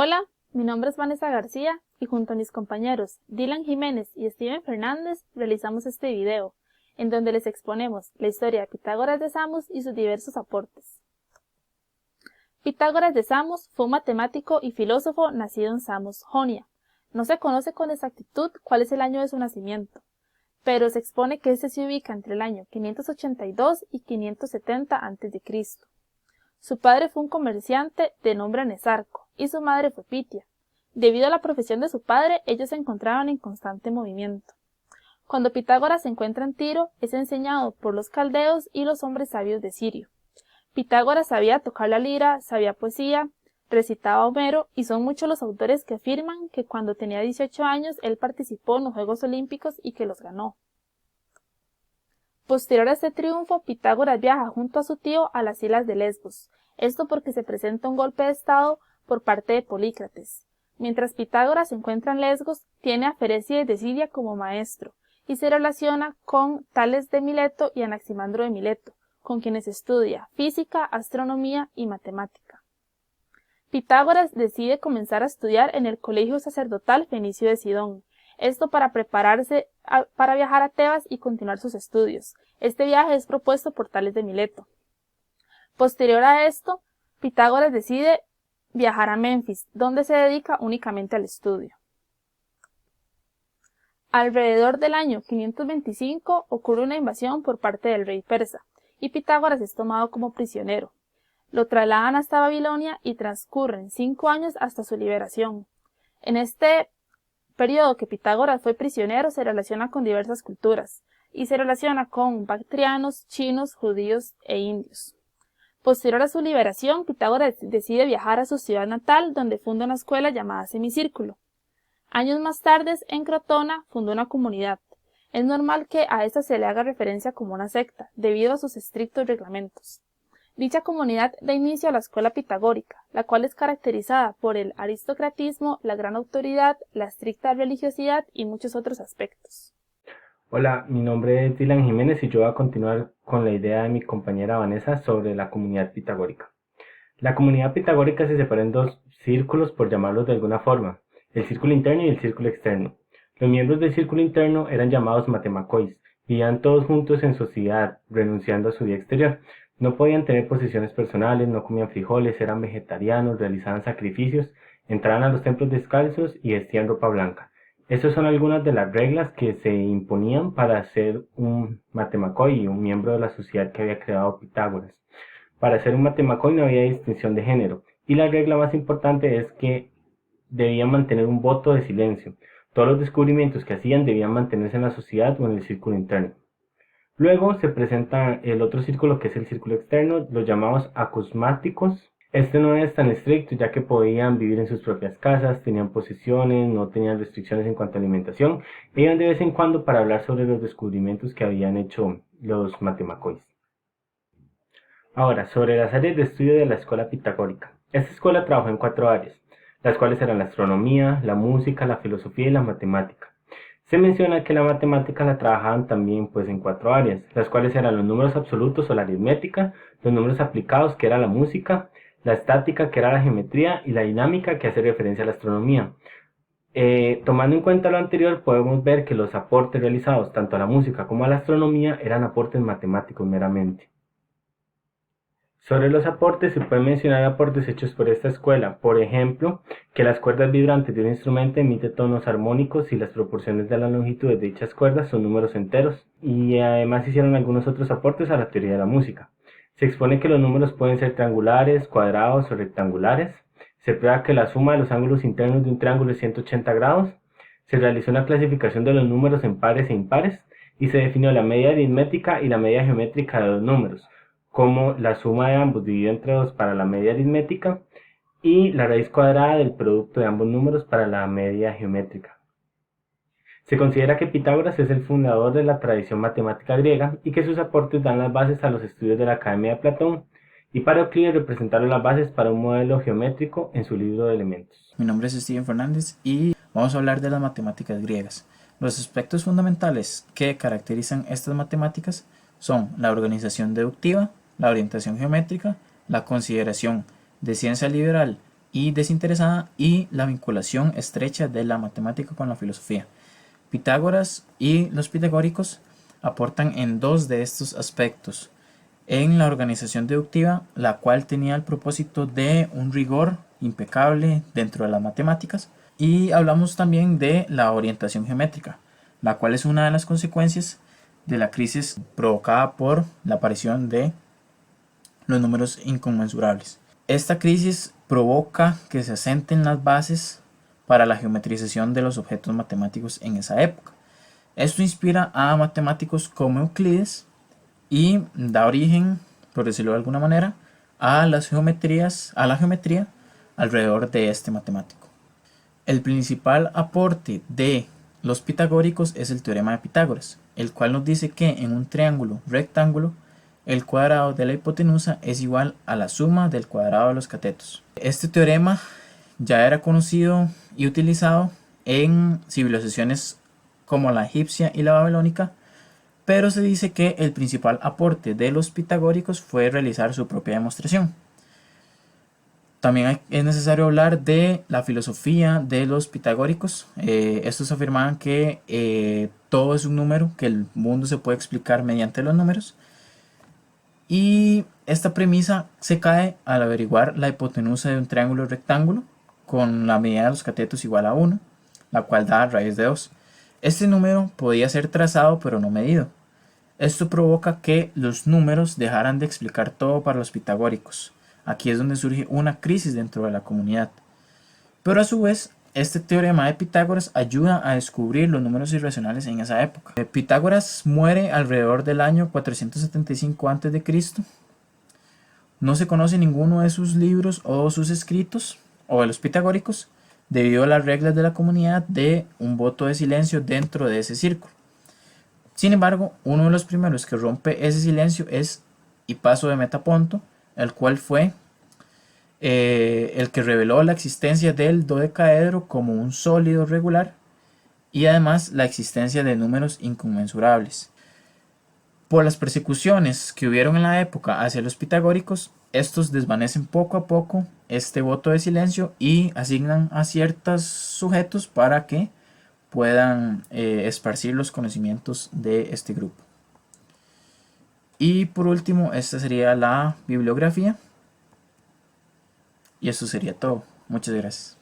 Hola, mi nombre es Vanessa García y junto a mis compañeros Dylan Jiménez y Steven Fernández realizamos este video, en donde les exponemos la historia de Pitágoras de Samos y sus diversos aportes. Pitágoras de Samos fue un matemático y filósofo nacido en Samos, Jonia. No se conoce con exactitud cuál es el año de su nacimiento, pero se expone que este se ubica entre el año 582 y 570 a.C. Su padre fue un comerciante de nombre Anesarco y su madre fue Pitia. Debido a la profesión de su padre, ellos se encontraban en constante movimiento. Cuando Pitágoras se encuentra en Tiro, es enseñado por los caldeos y los hombres sabios de Sirio. Pitágoras sabía tocar la lira, sabía poesía, recitaba a Homero y son muchos los autores que afirman que cuando tenía 18 años él participó en los Juegos Olímpicos y que los ganó. Posterior a este triunfo, Pitágoras viaja junto a su tío a las islas de Lesbos, esto porque se presenta un golpe de estado por parte de Polícrates. Mientras Pitágoras se encuentra en Lesbos, tiene a Feréside de Siria como maestro, y se relaciona con Tales de Mileto y Anaximandro de Mileto, con quienes estudia física, astronomía y matemática. Pitágoras decide comenzar a estudiar en el colegio sacerdotal fenicio de Sidón, esto para prepararse para viajar a Tebas y continuar sus estudios. Este viaje es propuesto por Tales de Mileto. Posterior a esto, Pitágoras decide viajar a Menfis, donde se dedica únicamente al estudio. Alrededor del año 525 ocurre una invasión por parte del rey persa, y Pitágoras es tomado como prisionero. Lo trasladan hasta Babilonia y transcurren 5 años hasta su liberación. En este periodo que Pitágoras fue prisionero se relaciona con diversas culturas, y se relaciona con bactrianos, chinos, judíos e indios. Posterior a su liberación, Pitágoras decide viajar a su ciudad natal, donde funda una escuela llamada Semicírculo. Años más tarde, en Crotona, fundó una comunidad. Es normal que a esta se le haga referencia como una secta, debido a sus estrictos reglamentos. Dicha comunidad da inicio a la escuela pitagórica, la cual es caracterizada por el aristocratismo, la gran autoridad, la estricta religiosidad y muchos otros aspectos. Hola, mi nombre es Dylan Jiménez y yo voy a continuar con la idea de mi compañera Vanessa sobre la comunidad pitagórica. La comunidad pitagórica se separa en dos círculos, por llamarlos de alguna forma, el círculo interno y el círculo externo. Los miembros del círculo interno eran llamados matemakois, vivían todos juntos en sociedad, renunciando a su vida exterior. No podían tener posesiones personales, no comían frijoles, eran vegetarianos, realizaban sacrificios, entraban a los templos descalzos y vestían ropa blanca. Estas son algunas de las reglas que se imponían para ser un matemakoi, un miembro de la sociedad que había creado Pitágoras. Para ser un matemakoi no había distinción de género, y la regla más importante es que debían mantener un voto de silencio. Todos los descubrimientos que hacían debían mantenerse en la sociedad o en el círculo interno. Luego se presenta el otro círculo, que es el círculo externo, los llamados acusmáticos. Este no es tan estricto, ya que podían vivir en sus propias casas, tenían posesiones, no tenían restricciones en cuanto a alimentación, e iban de vez en cuando para hablar sobre los descubrimientos que habían hecho los matemakois. Ahora, sobre las áreas de estudio de la escuela pitagórica. Esta escuela trabajó en 4 áreas, las cuales eran la astronomía, la música, la filosofía y la matemática. Se menciona que la matemática la trabajaban también pues en 4 áreas, las cuales eran los números absolutos o la aritmética, los números aplicados, que era la música, la estática, que era la geometría, y la dinámica, que hace referencia a la astronomía. Tomando en cuenta lo anterior, podemos ver que los aportes realizados tanto a la música como a la astronomía eran aportes matemáticos meramente. Sobre los aportes se pueden mencionar aportes hechos por esta escuela, por ejemplo, que las cuerdas vibrantes de un instrumento emiten tonos armónicos y las proporciones de las longitudes de dichas cuerdas son números enteros, y además hicieron algunos otros aportes a la teoría de la música. Se expone que los números pueden ser triangulares, cuadrados o rectangulares. Se prueba que la suma de los ángulos internos de un triángulo es 180 grados. Se realizó una clasificación de los números en pares e impares, y se definió la media aritmética y la media geométrica de dos números, como la suma de ambos dividido entre 2 para la media aritmética y la raíz cuadrada del producto de ambos números para la media geométrica. Se considera que Pitágoras es el fundador de la tradición matemática griega y que sus aportes dan las bases a los estudios de la Academia de Platón, y para Euclides representaron las bases para un modelo geométrico en su libro de elementos. Mi nombre es Steven Fernández y vamos a hablar de las matemáticas griegas. Los aspectos fundamentales que caracterizan estas matemáticas son la organización deductiva, la orientación geométrica, la consideración de ciencia liberal y desinteresada y la vinculación estrecha de la matemática con la filosofía. Pitágoras y los pitagóricos aportan en dos de estos aspectos. En la organización deductiva, la cual tenía el propósito de un rigor impecable dentro de las matemáticas, y hablamos también de la orientación geométrica, la cual es una de las consecuencias de la crisis provocada por la aparición de los números inconmensurables. Esta crisis provoca que se asenten las bases para la geometrización de los objetos matemáticos en esa época. Esto inspira a matemáticos como Euclides y da origen, por decirlo de alguna manera, a la geometría alrededor de este matemático. El principal aporte de los pitagóricos es el teorema de Pitágoras, el cual nos dice que en un triángulo rectángulo el cuadrado de la hipotenusa es igual a la suma del cuadrado de los catetos. Este teorema ya era conocido y utilizado en civilizaciones como la egipcia y la babilónica, pero se dice que el principal aporte de los pitagóricos fue realizar su propia demostración. También es necesario hablar de la filosofía de los pitagóricos. Estos afirmaban que todo es un número, que el mundo se puede explicar mediante los números. Y esta premisa se cae al averiguar la hipotenusa de un triángulo rectángulo con la medida de los catetos igual a 1, la cual da raíz de 2. Este número podía ser trazado pero no medido. Esto provoca que los números dejaran de explicar todo para los pitagóricos. Aquí es donde surge una crisis dentro de la comunidad. Pero a su vez, este teorema de Pitágoras ayuda a descubrir los números irracionales en esa época. Pitágoras muere alrededor del año 475 a.C. No se conoce ninguno de sus libros o sus escritos, o de los pitagóricos, debido a las reglas de la comunidad de un voto de silencio dentro de ese círculo. Sin embargo, uno de los primeros que rompe ese silencio es Hipaso de Metaponto, el cual fue el que reveló la existencia del dodecaedro como un sólido regular y además la existencia de números inconmensurables. Por las persecuciones que hubieron en la época hacia los pitagóricos, estos desvanecen poco a poco este voto de silencio y asignan a ciertos sujetos para que puedan esparcir los conocimientos de este grupo. Y por último, esta sería la bibliografía. Y eso sería todo. Muchas gracias.